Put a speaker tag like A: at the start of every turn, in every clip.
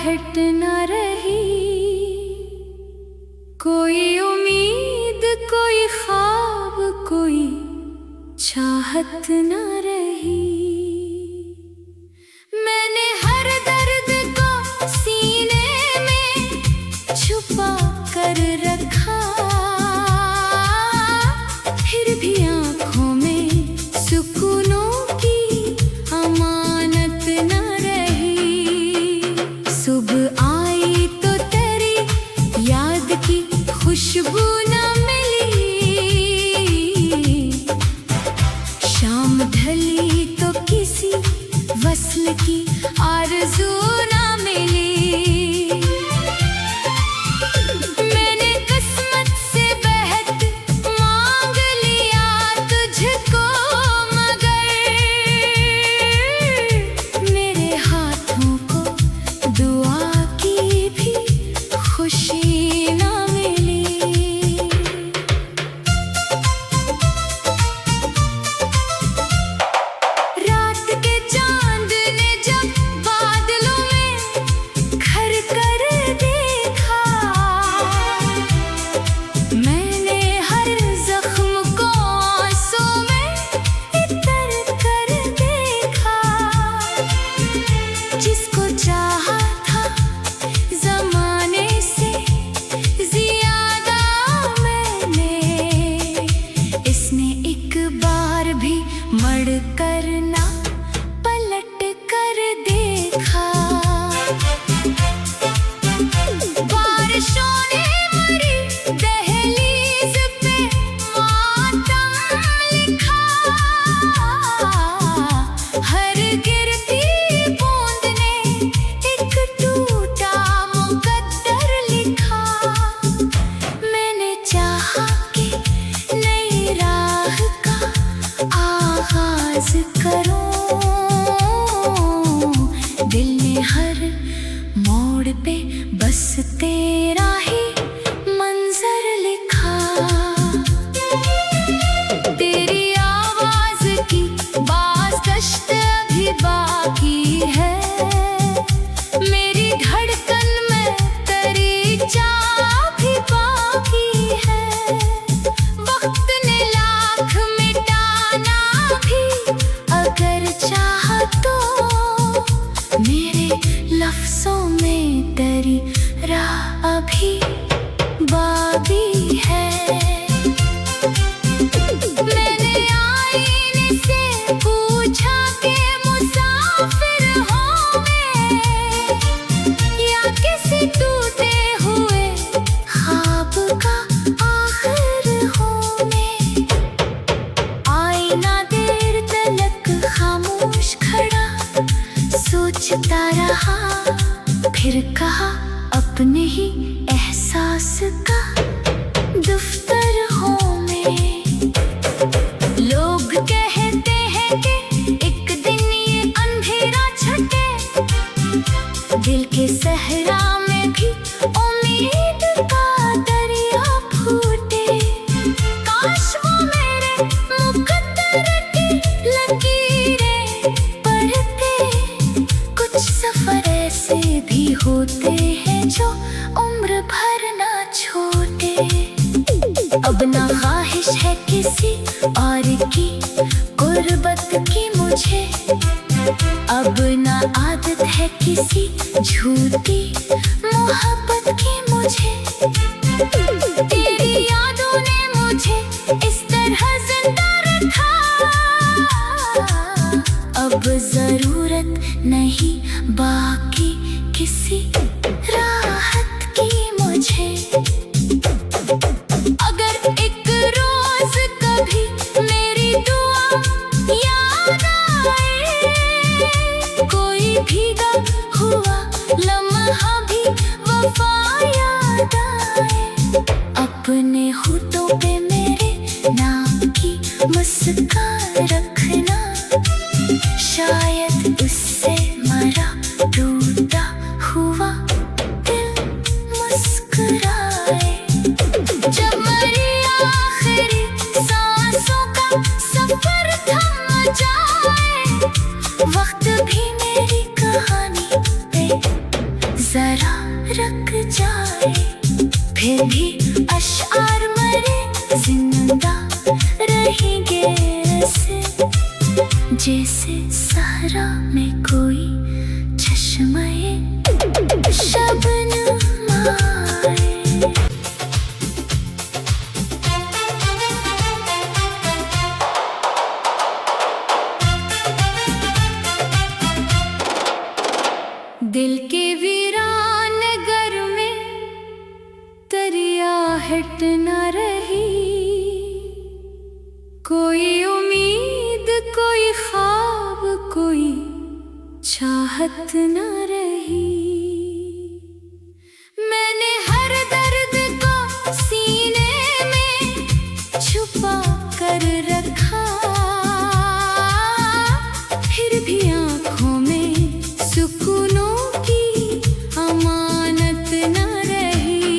A: आहट न रही, कोई उम्मीद, कोई ख्वाब, कोई चाहत न रही। मैंने हर दर्द को सीने में छुपा कर रखा, फिर भी आंखों में सुकूनों की अमानत न रही। सुबह आई तो तेरी याद की खुशबू न मिली, शाम ढली तो किसी वस्ल की आरज़ू न मिली। मैंने किस्मत से बहत मांग लिया तुझको, मगर मेरे हाथों को दुआ की भी खुशी न मिली। रात के चांद ने जब बादलों में घर कर देखा, मैंने हर जख्म को आंसू में इतर कर देखा। जिसको चाहा था ज़माने से ज़्यादा मैंने, इसने एक बार भी मड़ कर ना पलट कर देखा। बारिशों ने मरी दहलीज पे मातम लिखा, हर गिरती बूंद ने एक टूटा मुकद्दर लिखा। मैंने चाहा कि नई राह का आगाज करूं, दिल ने हर मोड़ पे बस तेरा ही मंजर लिखा। तेरी आवाज की बाज़गश्त अभी बाकी है, मेरी धड़कन में तेरी चाह भी बाकी है। वक्त ने लाख मिटाना भी अगर चाहा तो, मेरे लफ्ज़ों में तेरी राह अभी बाकी है। मैंने आईने से पूछा कि मुसाफिर हूँ मैं, या किसी टूटे हुए ख्वाब का आखिर हूँ मैं। आईना देर तलक खामोश खड़ा सोचता रहा, फिर कहा अपने ही एहसास का दफ्तर हूँ मैं। लोग कहते हैं कि एक दिन ये अंधेरा छटे, दिल के सहरा में भी उम्मीद का दरिया फूटे। काश वो मेरे मुकद्दर की लकीरें पढ़ते, कुछ सफर ऐसे भी होते हैं जो उम्र भर ना छोटे। अब ना ख्वाहिश है किसी और की गुर्बत की मुझे, अब ना आदत है किसी झूठी मोहब्बत की मुझे। तेरी यादों ने मुझे इस तरह जिंदा रखा, अब जरूरत नहीं बाकी किसी राहत की मुझे। अगर एक रोज कभी मेरी दुआ याद आए, कोई भीगा हुआ लम्हा भी वफा याद आए, अपने होठों पे मेरे नाम की मुस्कान रखना, शायद उससे मरा टूटा हुआ दिल मुस्कुराए। जब मेरी आखिरी सांसों का सफर थम जाए, वक्त भी मेरी कहानी पे जरा रख जाए, फिर भी अशआर मरे जिंदा रहेंगे ऐसे, जैसे सहरा में कोई चश्मे शबनम आए। दिल के वीरान घर में तरियाहट न रही, कोई उम्मीद कोई ख्वाब कोई चाहत न रही। मैंने हर दर्द को सीने में छुपा कर रखा, फिर भी आंखों में सुकूनों की अमानत न रही।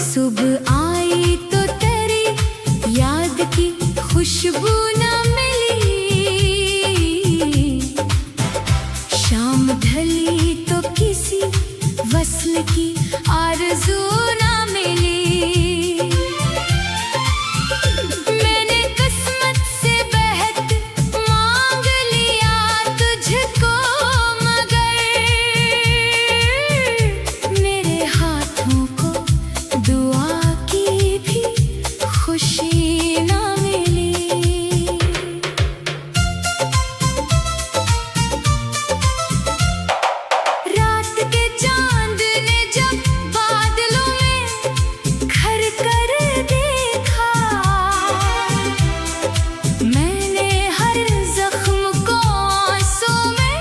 A: सुबह आई तो तेरी याद की खुशबू न मिली, शाम ढली तो किसी वस्ल की आरज़ू न मिली। मैंने किस्मत से बहत मांग लिया तुझको, मगर मेरे हाथों को दुआ की भी खुशी न मिली। रात के चांद ने जब बादलों में घर कर देखा, मैंने हर जख्म को आंसू में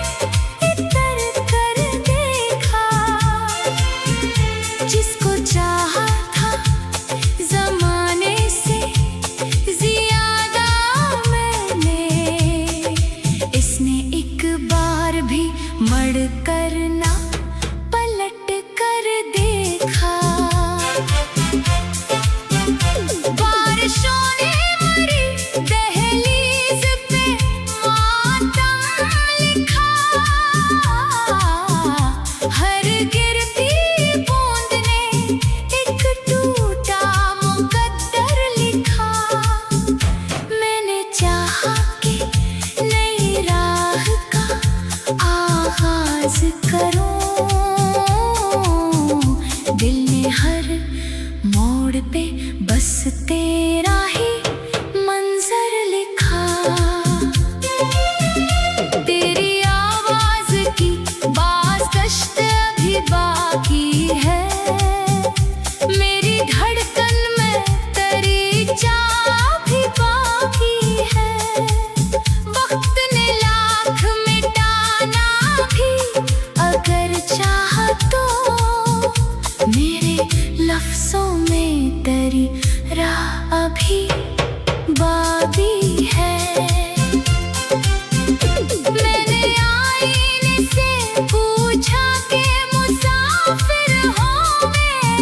A: इतर कर देखा। जिसको चाहा था जमाने से ज्यादा मैंने, इसने एक बार भी मड़ कर ना पलट कर देखा। बारिशों ने मरी दहलीज पे मातम लिखा, हर गिरती बूंद ने एक टूटा मुकद्दर लिखा। मैंने चाहा कि नई राह का आगाज करूं, दिल ने हर मोड़ पे बस तेरा ही मंजर लिखा। तेरी आवाज की बाज़गश्त अभी बाकी है, मेरी धड़कन में तेरी चाह भी बाकी है। वक्त ने लाख मिटाना भी अगर चाहा तो, मेरे लफ्जों में तेरी राह अभी बाकी है। मैंने आईने से पूछा कि मुसाफिर हूँ मैं,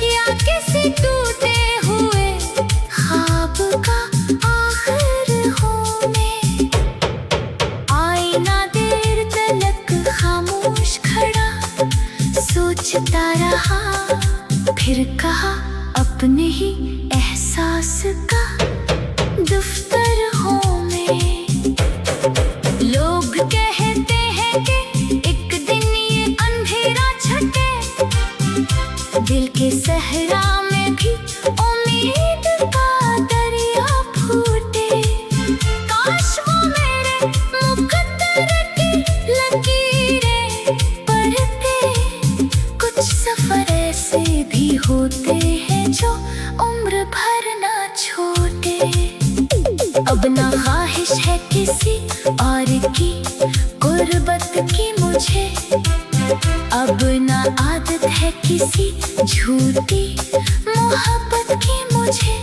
A: या किसी टूटे हुए ख्वाब का आखिर हूँ मैं। आईना देर तलक खामोश खड़ा सोचता रहा, फिर कहा अपने ही एहसास का दफ्तर हूँ मैं। लोग कहते हैं कि एक दिन ये अंधेरा छटे, दिल के सहरा में भी उम्मीद का दरिया फूटे। काश वो मेरे मुकद्दर की लकीरें पढ़ते, कुछ सफर ऐसे भी होते हैं जो उम्र भर ना छोटे। अब ना ख्वाहिश है किसी और की गुर्बत की मुझे, अब ना आदत है किसी झूठी मोहब्बत की मुझे।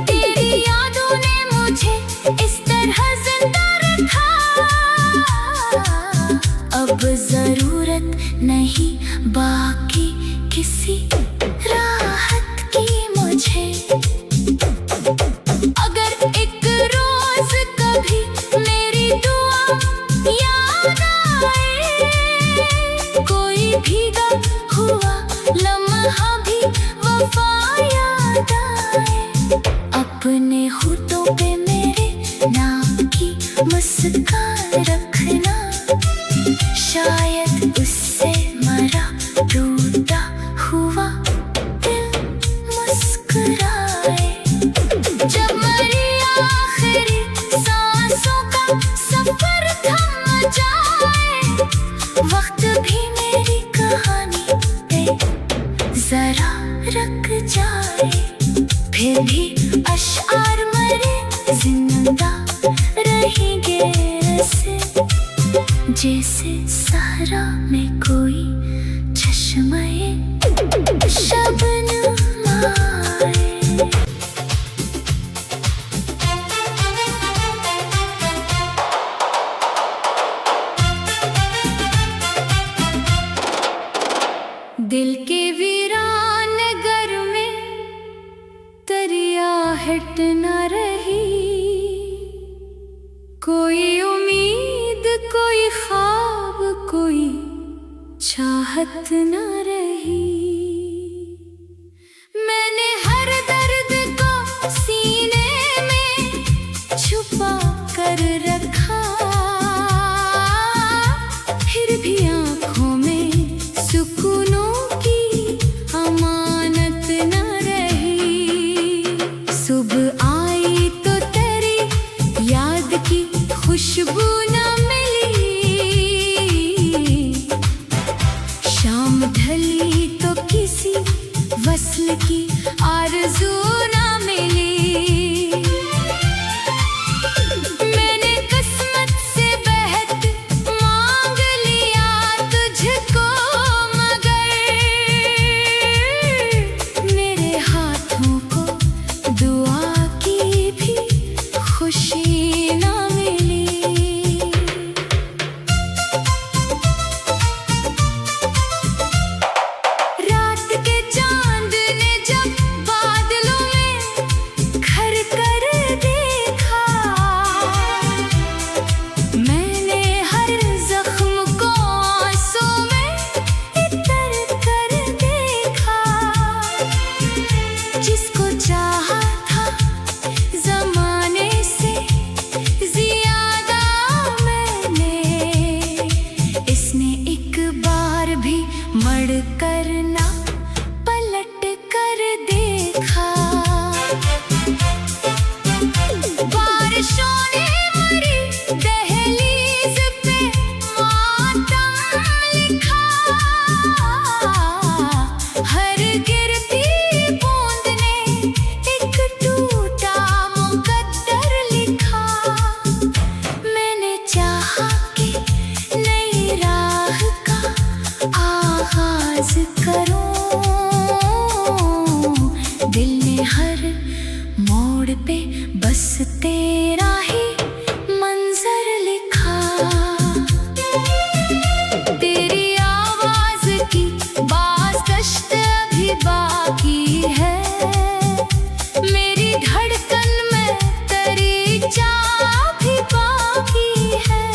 A: तेरी यादों ने मुझे इस तरह जिंदा रखा, अब जरूरत नहीं बाकी किसी राहत की मुझे। अगर एक रोज कभी मेरी दुआ याद आए, कोई भीगा हुआ लम्हा भी वफा याद आए। अपने होठों पे मेरे नाम की मुस्कान रखना, शायद उससे मरा टूटा हुआ दिल मुस्कुराए। जब मेरी आखिरी सांसों का सफर थम जाए, वक्त भी मेरी कहानी पे जरा रुक जाए, फिर भी अशआर मरे जिंदा रहेंगे ऐसे, जैसे सहरा में कोई चश्मे शबनम आए। दिल के वीरान घर में तरियाहट न रही, कोई उम्मीद कोई ख्वाब कोई चाहत न रही। मैंने हर दर्द को सीने में छुपा कर रखा, फिर भी आँखों में सुकूनों की अमानत न रही। सुबह आई तो तेरी याद की खुशबू न मिली, शाम ढली तो किसी वस्ल की आरज़ू न मिली। मैंने किस्मत से बहत मांग लिया तुझको, मगर मेरे हाथों को दुआ की भी खुशी न मिली। रात के चांद ने जब बादलों में घर कर देखा, मैंने हर जख्म को आंसू में इतर कर देखा। जिसको चाहा था जमाने से ज्यादा मैंने, इसने एक बार भी मड़ कर ना पलट कर देखा। बारिशों ने मरी दहलीज पे मातम लिखा, हर गिरती बूंद ने एक टूटा मुकद्दर लिखा। मैंने चाहा कि नई राह का आगाज करूं, दिल ने हर मोड़ पे बस तेरा ही मंजर लिखा। तेरी आवाज की बाज़गश्त अभी बाकी है, मेरी धड़कन में तेरी चाह भी बाकी है।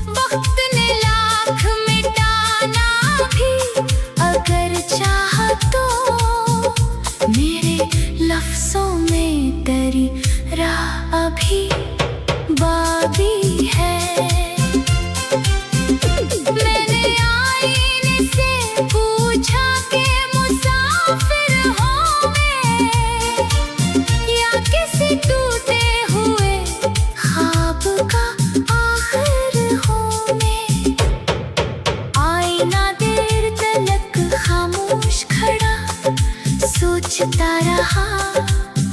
A: वक्त ने लाख मिटाना भी अगर चाहा तो, मेरे लफ्जों में तेरी राह अभी बाकी है। मैंने आईने से पूछा कि मुसाफिर हूँ मैं, या किसी टूटे हुए ख्वाब का आखिर हूँ मैं। आईना देर तलक खामोश खड़ा सोचता रहा,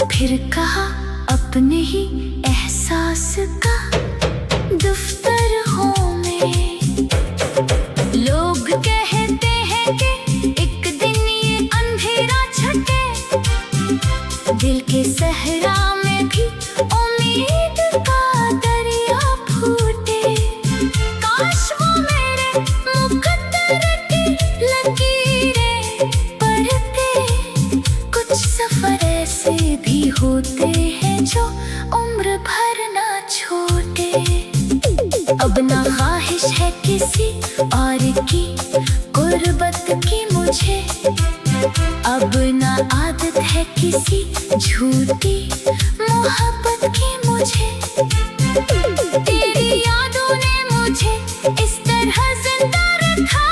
A: फिर कहा अपने ही एहसास का दफ्तर हूँ मैं। लोग कहते हैं कि एक दिन ये अंधेरा छटे, दिल के सहरा में भी उम्मीद का दरिया फूटे। काश वो मेरे मुकद्दर की लकीरें पढ़ते, कुछ सफर ऐसे भी होते हैं जो उम्र भर ना छोटे। अब ना ख्वाहिश है किसी और की गुर्बत की मुझे, अब ना आदत है किसी झूठी मोहब्बत की मुझे। तेरी यादों ने मुझे इस तरह जिंदा रखा,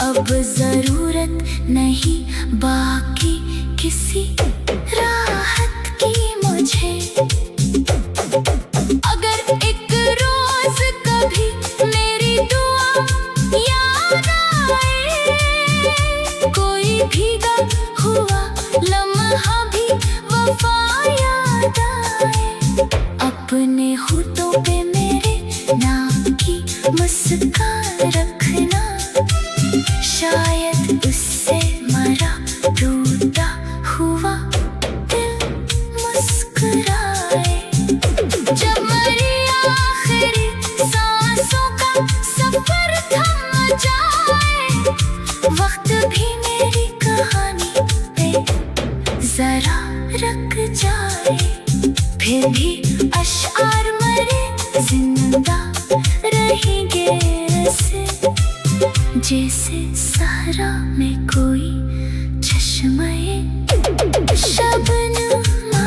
A: अब जरूरत नहीं बाकी किसी राहत की मुझे। अगर एक रोज कभी मेरी दुआ याद आए, कोई भीगा हुआ लम्हा भी वफा याद आए, अपने होठों पे मेरे नाम की मुस्कान रखना, शायद उससे मरा टूटा हुआ दिल मुस्कुराए। जब मेरी आखिरी सांसों का सफर थम जाए, वक्त भी मेरी कहानी पे जरा रुक जाए, फिर भी अशआर मरे जिंदा रहेंगे ऐसे, जैसे सहरा में कोई चश्मे शबनमा।